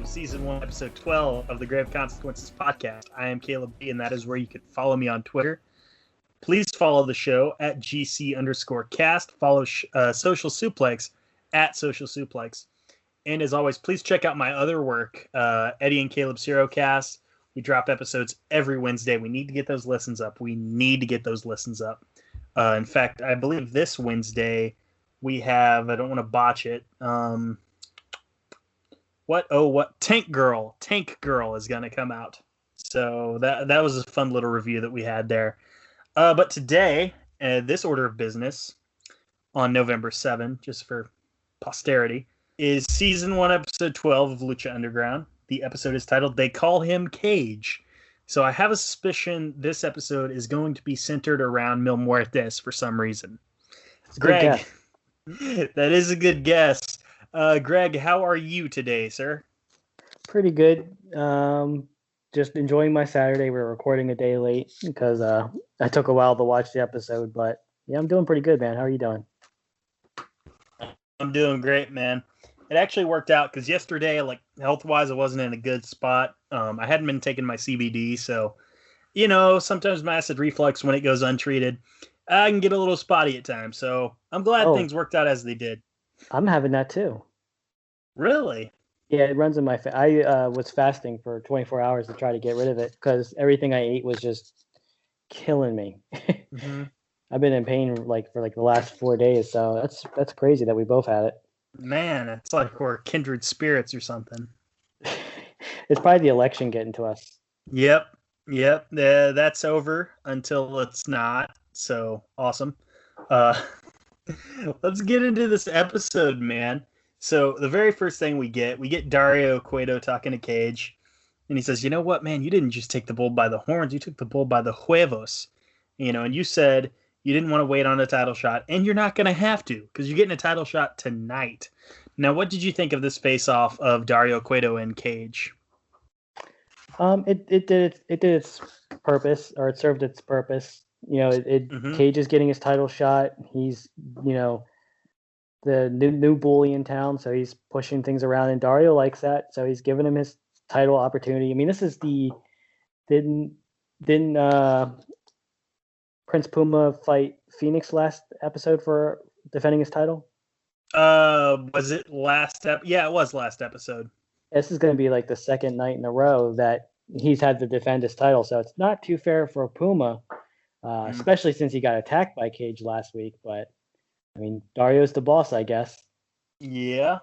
Season 1, Episode 12 of the Grave Consequences podcast. I am Caleb B, and that is where you can follow me on Twitter. Please follow the show at GC_cast. Follow Social Suplex at Social Suplex. And as always, please check out my other work, Eddie and Caleb's Hero Cast. We drop episodes every Wednesday. We need to get those listens up. In fact, I believe this Wednesday we have, I don't want to botch it, Tank Girl is going to come out. So that was a fun little review that we had there. But today, this order of business on November 7, just for posterity, is Season 1, Episode 12 of Lucha Underground. The episode is titled They Call Him Cage. So I have a suspicion this episode is going to be centered around Mil Muertes for some reason. Greg, that is a good guess. Greg, how are you today, sir? Pretty good. Just enjoying my Saturday. We're recording a day late because I took a while to watch the episode, but yeah, I'm doing pretty good, man. How are you doing? I'm doing great, man. It actually worked out because yesterday, like health-wise, I wasn't in a good spot. I hadn't been taking my CBD, so sometimes my acid reflux, when it goes untreated, I can get a little spotty at times. So I'm glad things worked out as they did. I'm having that too. Really? Yeah, it runs in my. I was fasting for 24 hours to try to get rid of it because everything I ate was just killing me. Mm-hmm. I've been in pain for the last 4 days, so that's crazy that we both had it. Man, it's like we're kindred spirits or something. It's probably the election getting to us. Yep. That's over until it's not. So awesome. Let's get into this episode, man. So the very first thing we get Dario Cueto talking to Cage, and he says, "You know what, man? You didn't just take the bull by the horns. You took the bull by the huevos. And you said you didn't want to wait on a title shot, and you're not going to have to because you're getting a title shot tonight." Now, what did you think of this face-off of Dario Cueto and Cage? It did its purpose, or it served its purpose. Cage is getting his title shot. He's, the new bully in town, so he's pushing things around, and Dario likes that, so he's giving him his title opportunity. I mean, this is didn't Prince Puma fight Phoenix last episode for defending his title? Was it last Yeah, it was last episode. This is going to be like the second night in a row that he's had to defend his title, so it's not too fair for Puma. Especially since he got attacked by Cage last week. But, I mean, Dario's the boss, I guess. Yeah.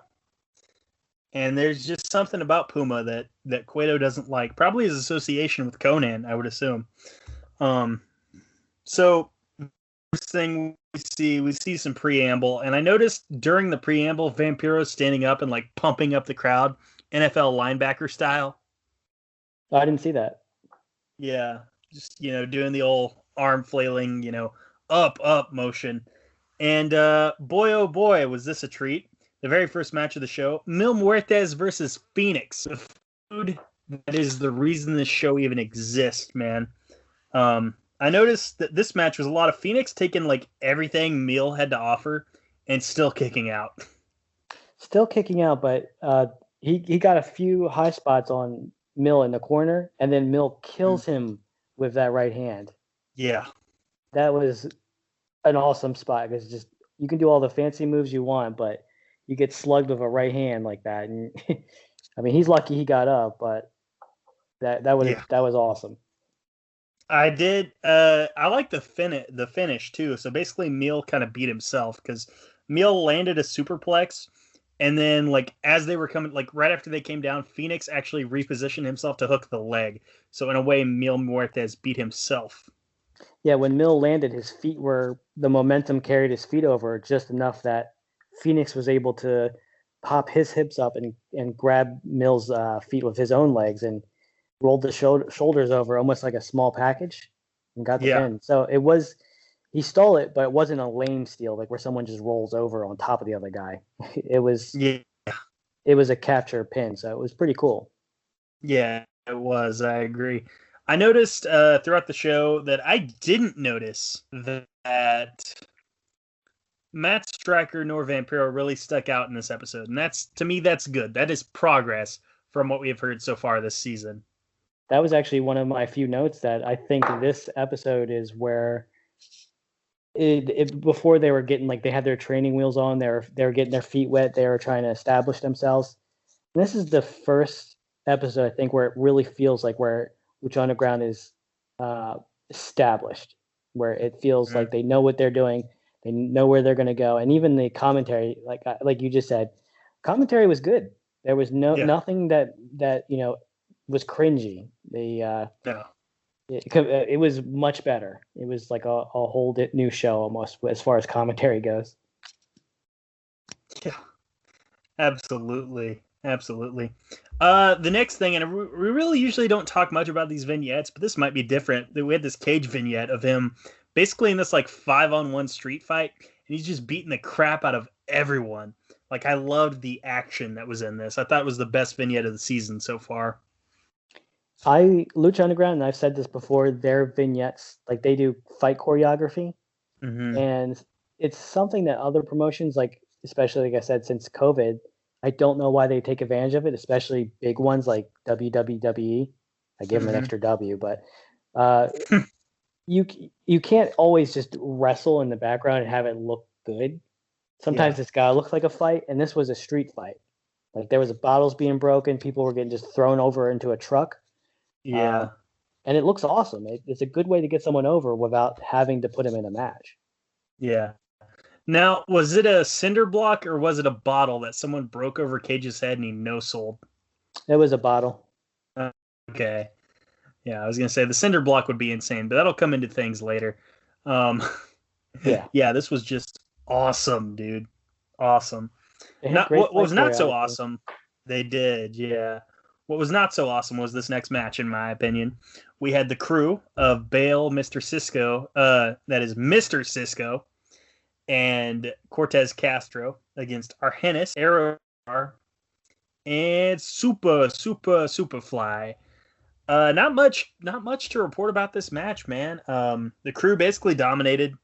And there's just something about Puma that Cueto doesn't like. Probably his association with Conan, I would assume. So, first thing we see some preamble. And I noticed during the preamble, Vampiro's standing up and, pumping up the crowd, NFL linebacker style. Oh, I didn't see that. Yeah. Just, doing the old arm flailing, up motion. And boy, oh boy, was this a treat. The very first match of the show, Mil Muertes versus Phoenix. The food that is the reason this show even exists, man. I noticed that this match was a lot of Phoenix taking everything Mil had to offer and still kicking out. Still kicking out, but he got a few high spots on Mil in the corner, and then Mil kills him with that right hand. Yeah. That was an awesome spot because just you can do all the fancy moves you want, but you get slugged with a right hand like that. And I mean, he's lucky he got up, but that was awesome. I did. I like the finish too. So basically, Mil kind of beat himself because Mil landed a superplex, and then as they were coming, right after they came down, Phoenix actually repositioned himself to hook the leg. So in a way, Mil Muertes beat himself. Yeah, when Mil landed, his feet the momentum carried his feet over just enough that Phoenix was able to pop his hips up and grab Mil's feet with his own legs and rolled the shoulders over almost like a small package and got the pin. So he stole it, but it wasn't a lame steal, where someone just rolls over on top of the other guy. It was a capture pin, so it was pretty cool. Yeah, it was. I agree. I noticed throughout the show that I didn't notice that Matt Striker nor Vampiro really stuck out in this episode. And to me, that's good. That is progress from what we have heard so far this season. That was actually one of my few notes that I think this episode is where before they were getting they had their training wheels on, they were getting their feet wet, they were trying to establish themselves. And this is the first episode I think where it really feels like where Lucha Underground is established, where it feels like they know what they're doing, they know where they're going to go, and even the commentary, like you just said, commentary was good. There was nothing that was cringy. It was much better. It was like a whole new show almost as far as commentary goes. Yeah, absolutely. The next thing, and we really usually don't talk much about these vignettes, but this might be different. We had this cage vignette of him basically in this like 5-on-1 street fight, and he's just beating the crap out of everyone. Like, I loved the action that was in this. I thought it was the best vignette of the season so far. Lucha Underground, and I've said this before, their vignettes, like they do fight choreography, and it's something that other promotions, like especially like I said, since COVID, I don't know why they take advantage of it, especially big ones like WWE. I gave them an extra W, but you can't always just wrestle in the background and have it look good. Sometimes it's gotta look like a fight, and this was a street fight. Like there was bottles being broken, people were getting just thrown over into a truck. Yeah. And it looks awesome. It's a good way to get someone over without having to put him in a match. Yeah. Now, was it a cinder block or was it a bottle that someone broke over Cage's head and he no-sold? It was a bottle. Okay. Yeah, I was going to say the cinder block would be insane, but that'll come into things later. Yeah, this was just awesome, dude. Awesome. What was not so awesome, they did, yeah. What was not so awesome was this next match, in my opinion. We had the crew of Bale, Mr. Cisco, that is Mr. Cisco, and Cortez Castro against Argenis, Aerostar, and Superfly. Not much to report about this match, man. The crew basically dominated.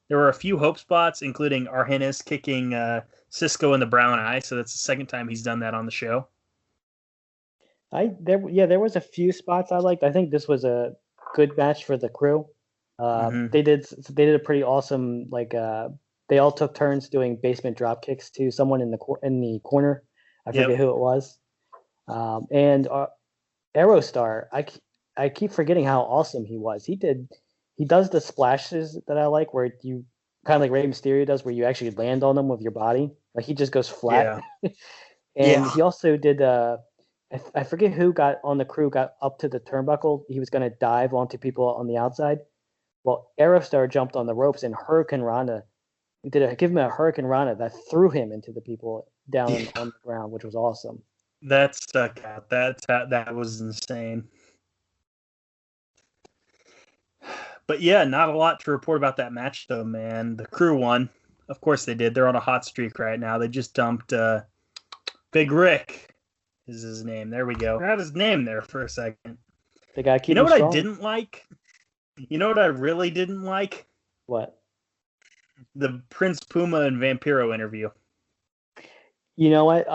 There were a few hope spots, including Argenis kicking Cisco in the brown eye, so that's the second time he's done that on the show. There was a few spots I liked. I think this was a good match for the crew. They did a pretty awesome they all took turns doing basement drop kicks to someone in the corner. I forget who it was. And Aerostar, I keep forgetting how awesome he was. He does the splashes that I like, where you kind of like Rey Mysterio does, where you actually land on them with your body. Like he just goes flat. And he also did I forget who got on the crew, got up to the turnbuckle. He was going to dive onto people on the outside. Well, Aerostar jumped on the ropes and Hurricane Rana give him a Hurricane Rana that threw him into the people down on the ground, which was awesome. That stuck out. That was insane. But yeah, not a lot to report about that match, though, man. The crew won. Of course they did. They're on a hot streak right now. They just dumped Big Rick is his name. There we go. I had his name there for a second. They got to keep You know what strong. I didn't like? You know what I really didn't like? What? The Prince Puma and Vampiro interview. You know what?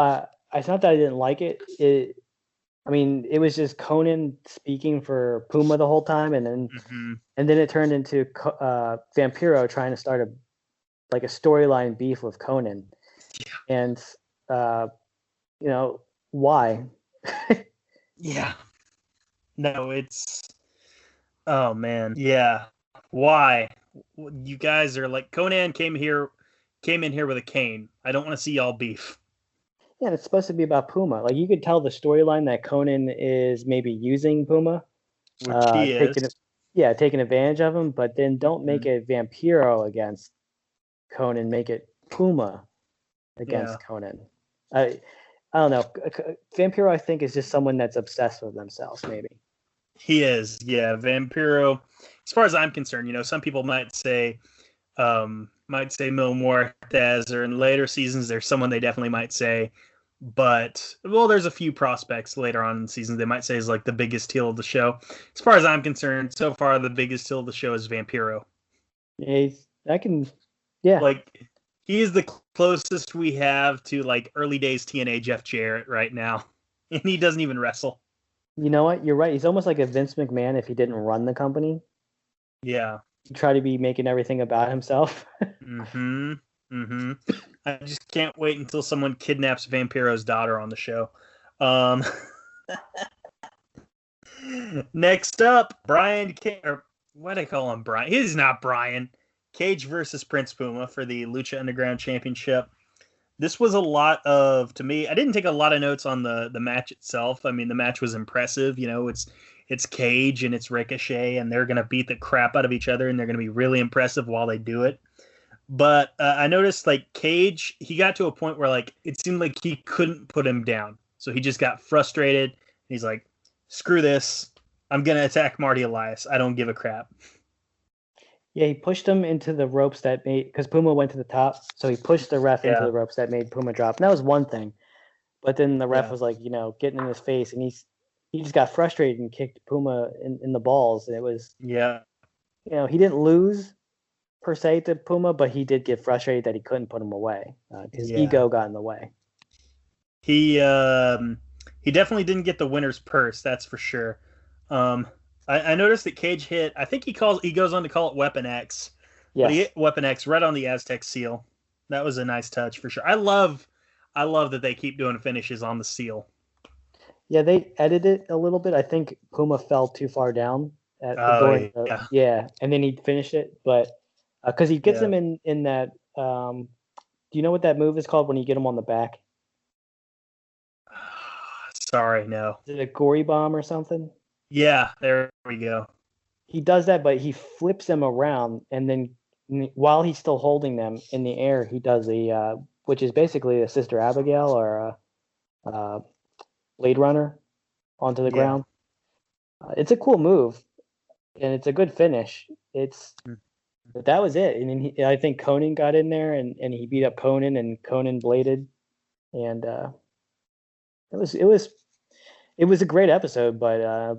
It's not that I didn't like it. It was just Conan speaking for Puma the whole time, and then it turned into Vampiro trying to start a storyline beef with Conan, and why? Yeah. No, it's. Oh man, yeah. Why? You guys are like, Conan came in here with a cane. I don't want to see y'all beef. Yeah, and it's supposed to be about Puma. Like you could tell the storyline that Conan is maybe using Puma, which he is. Taking advantage of him. But then don't make it Vampiro against Conan. Make it Puma against Conan. I don't know. Vampiro, I think, is just someone that's obsessed with themselves. Maybe he is. Yeah, Vampiro. As far as I'm concerned, some people might say Mil Muertes, or in later seasons, there's someone they definitely might say. But, there's a few prospects later on in the season they might say is like the biggest heel of the show. As far as I'm concerned, so far the biggest heel of the show is Vampiro. Like, he is the closest we have to like early days TNA Jeff Jarrett right now. and he doesn't even wrestle. You know what? You're right. He's almost like a Vince McMahon if he didn't run the company. Yeah. He'd try to be making everything about himself. Mm-hmm. Mm-hmm. I just can't wait until someone kidnaps Vampiro's daughter on the show. Um, next up, Brian or what do I call him? Brian. He's not Brian. Cage versus Prince Puma for the Lucha Underground Championship. This was a lot of, to me, I didn't take a lot of notes on the match itself. I mean, the match was impressive. You know, it's Cage and it's Ricochet, and they're gonna beat the crap out of each other, and they're gonna be really impressive while they do it. But I noticed like Cage, he got to a point where like it seemed like he couldn't put him down, so he just got frustrated. He's like, "Screw this! I'm gonna attack Marty Elias. I don't give a crap." Yeah, he pushed him into the ropes that made because Puma went to the top, so he pushed the ref into Yeah, the ropes that made Puma drop. And that was one thing, but then the ref yeah, was like, getting in his face, and he just got frustrated and kicked Puma in the balls. And it was, yeah, he didn't lose per se to Puma, but he did get frustrated that he couldn't put him away. His yeah. ego got in the way. He definitely didn't get the winner's purse. That's for sure. Um, I noticed that Cage hit. I think he goes on to call it Weapon X, but he Yes. hit Weapon X right on the Aztec seal. That was a nice touch for sure. I love that they keep doing finishes on the seal. Yeah, they edited it a little bit. I think Puma fell too far down Oh yeah, yeah, and then he finished it, but because he gets yeah. him in that. Do you know what that move is called when you get him on the back? Sorry, no. Is it a gory bomb or something? Yeah, there we go. He does that, but he flips them around, and then while he's still holding them in the air, he does which is basically a Sister Abigail or a Blade Runner onto the Yeah. ground. It's a cool move, and it's a good finish. But that was it. And then I think Conan got in there, and he beat up Conan, and Conan bladed, and it was a great episode, but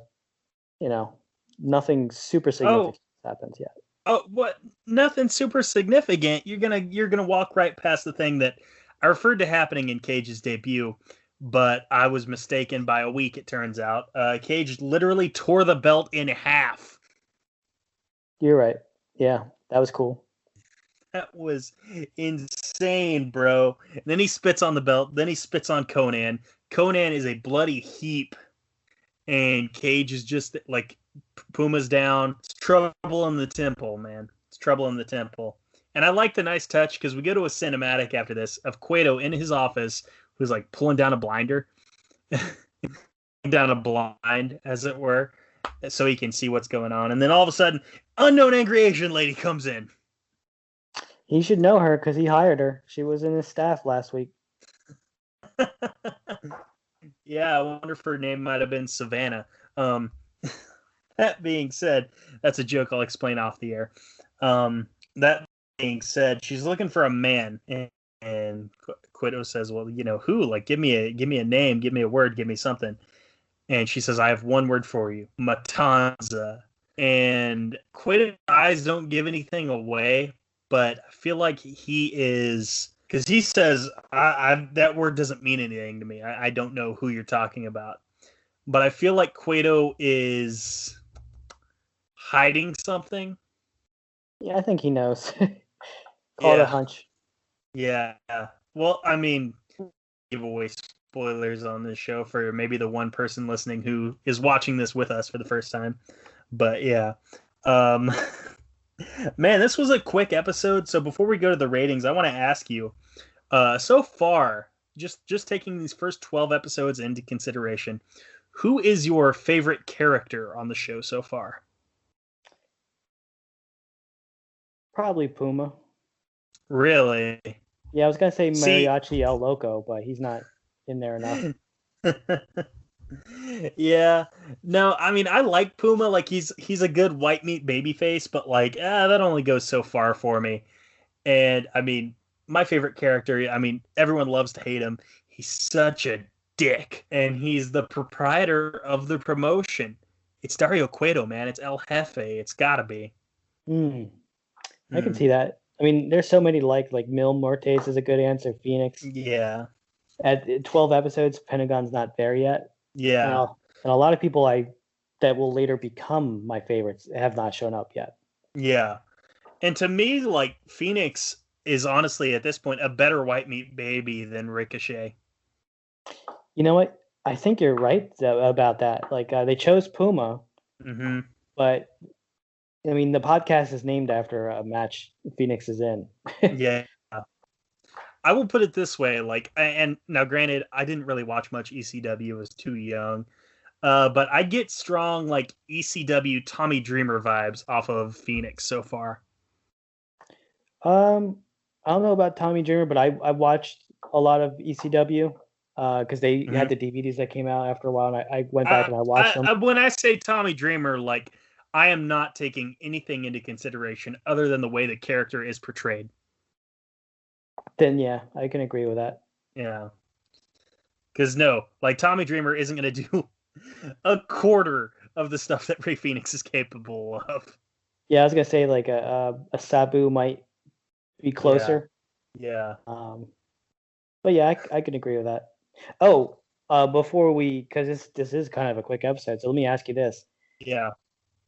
nothing super Oh, significant happens yet. oh, what? Nothing super significant. You're gonna walk right past the thing that I referred to happening in Cage's debut, but I was mistaken by a week. It turns out, Cage literally tore the belt in half. You're right. Yeah, that was cool. That was insane, bro. And then he spits on the belt. Then he spits on Conan. Conan is a bloody heap, and Cage is just like Puma's down. It's trouble in the temple, man. It's trouble in the temple. And I like the nice touch because we go to a cinematic after this of Cueto in his office who's like pulling down a blinder, down a blind, as it were, so he can see what's going on. And then all of a sudden, unknown angry Asian lady comes in. He should know her because he hired her. She was in his staff last week. Yeah, I wonder if her name might have been Savannah. That being said, that's a joke I'll explain off the air. That being said, she's looking for a man, and Cueto says, "Well, who? Like, give me a name, give me a word, give me something." And she says, "I have one word for you, Matanza." And Cueto's eyes don't give anything away, but I feel like he is, because he says, that word doesn't mean anything to me. I don't know who you're talking about. But I feel like Cueto is hiding something. Yeah, I think he knows. Call it a Yeah. hunch. Yeah. Well, I mean, give away spoilers on this show for maybe the one person listening who is watching this with us for the first time. But yeah. Um, man, this was a quick episode. So before we go to the ratings, I want to ask you, so far, just taking these first 12 episodes into consideration, who is your favorite character on the show so far? Probably Puma. Really? Yeah, I was gonna say See, Mariachi El Loco, but he's not in there enough. yeah. No, I mean I like Puma. Like he's a good white meat baby face, but like that only goes so far for me. And I mean, my favorite character, I mean, everyone loves to hate him. He's such a dick. And he's the proprietor of the promotion. It's Dario Cueto, man. It's El Jefe. It's gotta be. I can see that. I mean, there's so many like Mil Mortes is a good answer. Phoenix. Yeah. At 12 episodes, Pentagon's not there yet. Yeah. And a lot of people that will later become my favorites have not shown up yet. Yeah. And to me, like, Phoenix is honestly at this point a better white meat baby than Ricochet. You know what? I think you're right about that. Like they chose Puma, Mm-hmm. but I mean the podcast is named after a match Phoenix is in. Yeah. I will put it this way, like, and now granted, I didn't really watch much ECW, I was too young. But I get strong like ECW Tommy Dreamer vibes off of Phoenix so far. I don't know about Tommy Dreamer, but I watched a lot of ECW because they had the DVDs that came out after a while, and I went back and I watched them. When I say Tommy Dreamer, like, I am not taking anything into consideration other than the way the character is portrayed. Then yeah, I can agree with that. Yeah. Because no, like Tommy Dreamer isn't going to do a quarter of the stuff that Ray Phoenix is capable of. Yeah, I was gonna say like a Sabu might be closer. Yeah. But yeah, I can agree with that. Oh, before because this is kind of a quick episode, so let me ask you this: Yeah.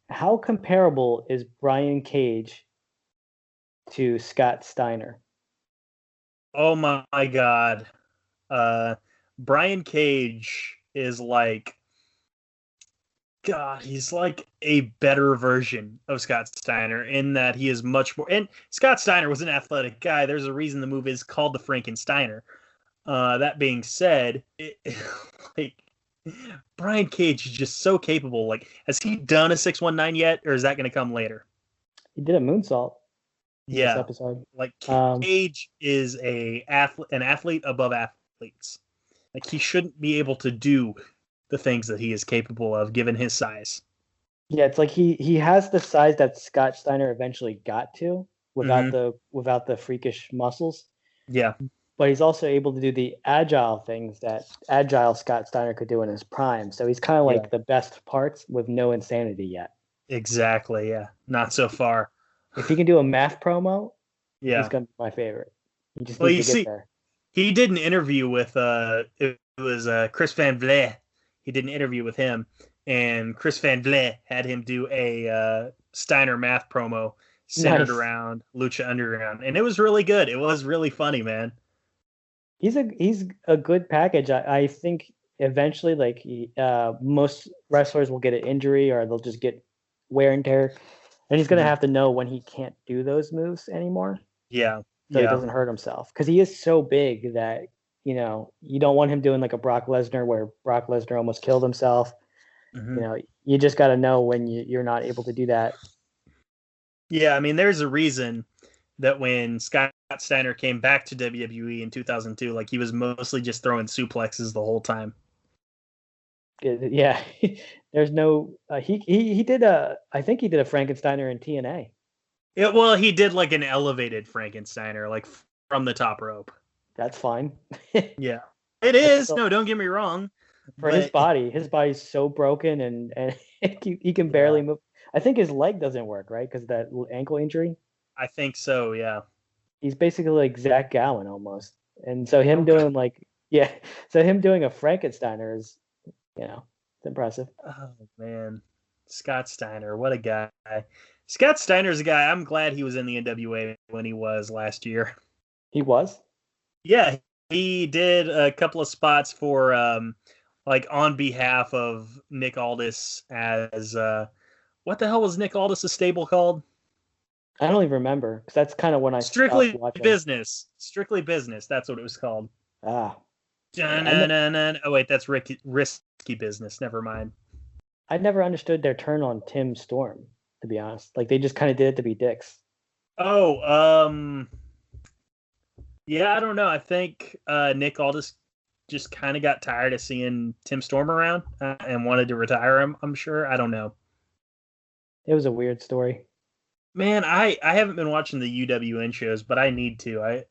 how comparable is Brian Cage to Scott Steiner? Oh my God. Brian Cage is like, God, he's like a better version of Scott Steiner in that he is much more. And Scott Steiner was an athletic guy. There's a reason the movie is called The Frankensteiner. That being said, like Brian Cage is just so capable. Like, has he done a 619 yet, or is that going to come later? He did a moonsault. In this episode. Like Cage is an athlete above athletes. Like he shouldn't be able to do the things that he is capable of given his size. Yeah, it's like he has the size that Scott Steiner eventually got to without the freakish muscles. Yeah. But he's also able to do the agile things that agile Scott Steiner could do in his prime. So he's kind of like the best parts with no insanity yet. Exactly. Yeah. Not so far. If he can do a math promo, he's gonna be my favorite. He just needs to get there. He did an interview with it was Chris Van Vliet. He did an interview with him, and Chris Van Vliet had him do a Steiner math promo centered around Lucha Underground, and it was really good. It was really funny, man. He's a good package. I think eventually, like most wrestlers will get an injury or they'll just get wear and tear, and he's gonna have to know when he can't do those moves anymore. Yeah. So he doesn't hurt himself because he is so big that you don't want him doing like a Brock Lesnar where Brock Lesnar almost killed himself. You just got to know when you're not able to do that. Yeah, I mean, there's a reason that when Scott Steiner came back to WWE in 2002, like he was mostly just throwing suplexes the whole time. Yeah, there's no. He did I think he did a Frankensteiner in TNA. Well, he did like an elevated Frankensteiner, like from the top rope. That's fine. Yeah, it is. No, don't get me wrong. For his body's so broken and he can barely move. I think his leg doesn't work, right? Because of that ankle injury. I think so. Yeah. He's basically like Zach Gowen almost, and so him doing a Frankensteiner is, it's impressive. Oh man, Scott Steiner, what a guy! Scott Steiner's a guy. I'm glad he was in the NWA when he was last year. He was? Yeah, he did a couple of spots for like on behalf of Nick Aldis as what the hell was Nick Aldis' stable called? I don't even remember because that's kind of when I Strictly Business. Strictly Business. That's what it was called. Ah. Oh wait, that's Risky Business. Never mind. I never understood their turn on Tim Storm, to be honest. Like they just kind of did it to be dicks. Oh, yeah, I don't know. I think Nick Aldis just kind of got tired of seeing Tim Storm around and wanted to retire him. I'm sure. I don't know. It was a weird story. Man, I haven't been watching the UWN shows, but I need to. Oh man,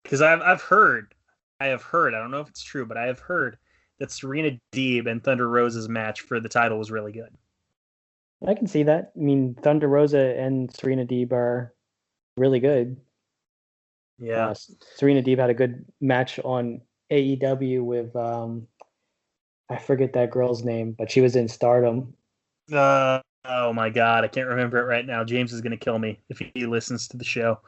because I have heard. I don't know if it's true, but I have heard that Serena Deeb and Thunder Rosa's match for the title was really good. I can see that. I mean, Thunder Rosa and Serena Deeb are really good. Yeah. Serena Deeb had a good match on AEW with I forget that girl's name, but she was in Stardom. Oh my God, I can't remember it right now. James is gonna kill me if he listens to the show.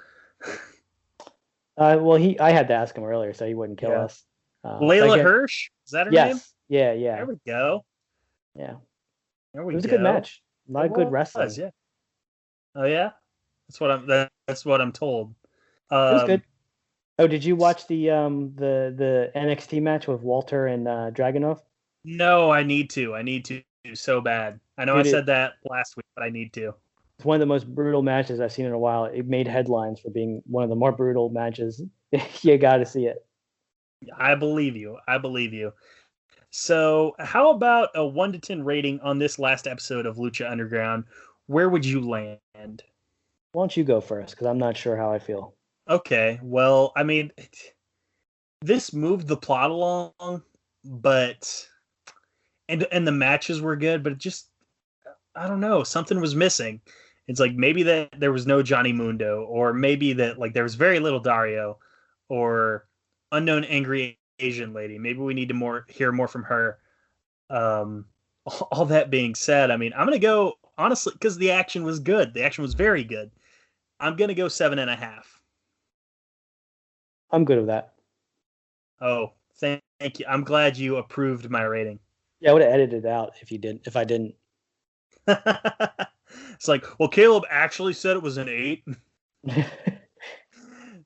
Well, I had to ask him earlier, so he wouldn't kill Yeah. us. Layla Hirsch, is that her name? Yes, yeah. There we go. Yeah, There it we was a good go. match. A lot of good wrestling. Yeah. Oh yeah, that's what I'm told. It was good. Oh, did you watch the NXT match with Walter and Dragunov? No, I need to. I need to so bad. I know Dude, I said that last week, but I need to. It's one of the most brutal matches I've seen in a while. It made headlines for being one of the more brutal matches. You got to see it. I believe you. I believe you. So, how about a 1 to 10 rating on this last episode of Lucha Underground? Where would you land? Why don't you go first? Because I'm not sure how I feel. Okay. Well, I mean, this moved the plot along, but and the matches were good, but it just I don't know, something was missing. It's like maybe that there was no Johnny Mundo, or maybe that like there was very little Dario, or unknown angry Asian lady. Maybe we need to hear more from her. All that being said, I mean, I'm gonna go honestly because the action was good. The action was very good. I'm gonna go 7.5. I'm good with that. Oh, thank you. I'm glad you approved my rating. Yeah, I would have edited it out if you didn't. If I didn't. It's like, well, Caleb actually said it was an 8.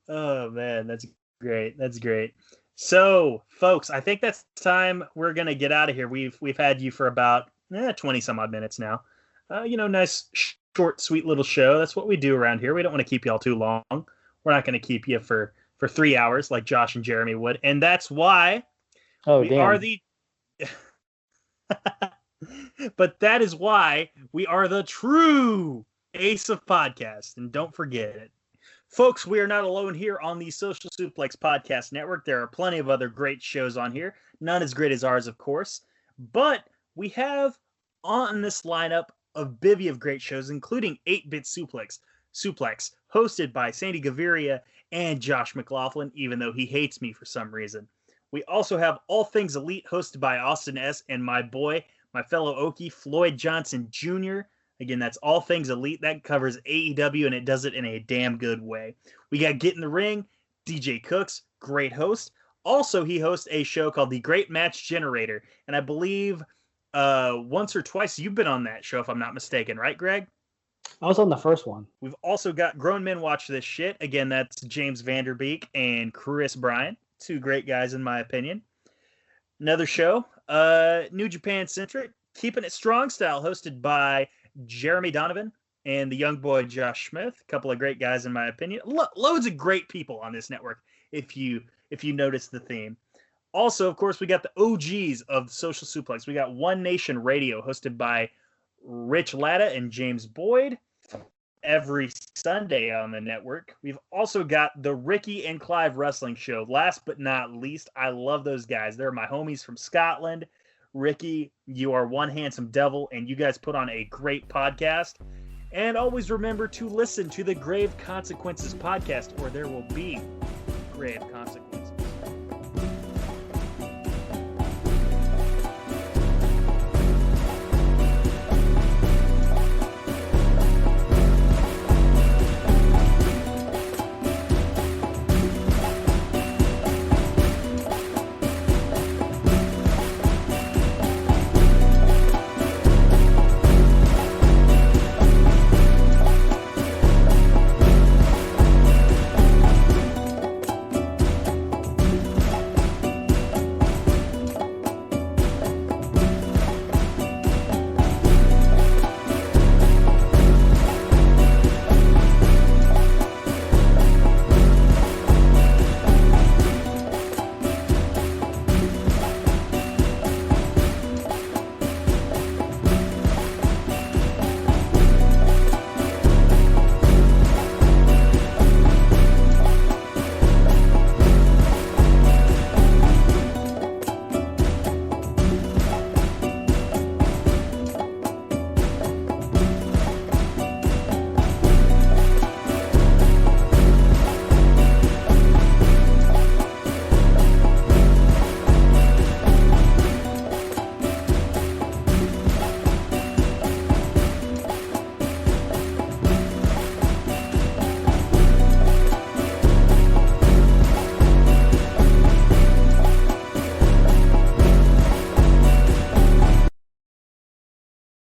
Oh man, that's great. That's great. So, folks, I think that's time we're gonna get out of here. We've had you for about 20 some odd minutes now. Nice, short, sweet little show. That's what we do around here. We don't want to keep you all too long. We're not going to keep you for 3 hours like Josh and Jeremy would, and that's why are the. But that is why we are the true ace of podcasts, and don't forget it. Folks, we are not alone here on the Social Suplex Podcast Network. There are plenty of other great shows on here, none as great as ours, of course, but we have on this lineup a bevy of great shows, including 8-Bit Suplex, hosted by Sandy Gaviria and Josh McLaughlin, even though he hates me for some reason. We also have All Things Elite, hosted by Austin S. and my boy, my fellow Okie, Floyd Johnson Jr. Again, that's All Things Elite. That covers AEW, and it does it in a damn good way. We got Get in the Ring, DJ Cooks, great host. Also, he hosts a show called The Great Match Generator, and I believe once or twice you've been on that show, if I'm not mistaken, right, Greg? I was on the first one. We've also got Grown Men Watch This Shit. Again, that's James Vanderbeek and Chris Bryan. Two great guys, in my opinion. Another show, New Japan Centric, Keeping It Strong Style, hosted by Jeremy Donovan and the young boy Josh Smith. A couple of great guys, in my opinion. Loads of great people on this network, if you notice the theme. Also, of course, we got the OGs of Social Suplex. We got One Nation Radio, hosted by Rich Latta and James Boyd, every Sunday on the network. We've also got the Ricky and Clive Wrestling Show. Last but not least, I love those guys. They're my homies from Scotland. Ricky, you are one handsome devil, and you guys put on a great podcast. And always remember to listen to the Grave Consequences podcast, or there will be grave consequences.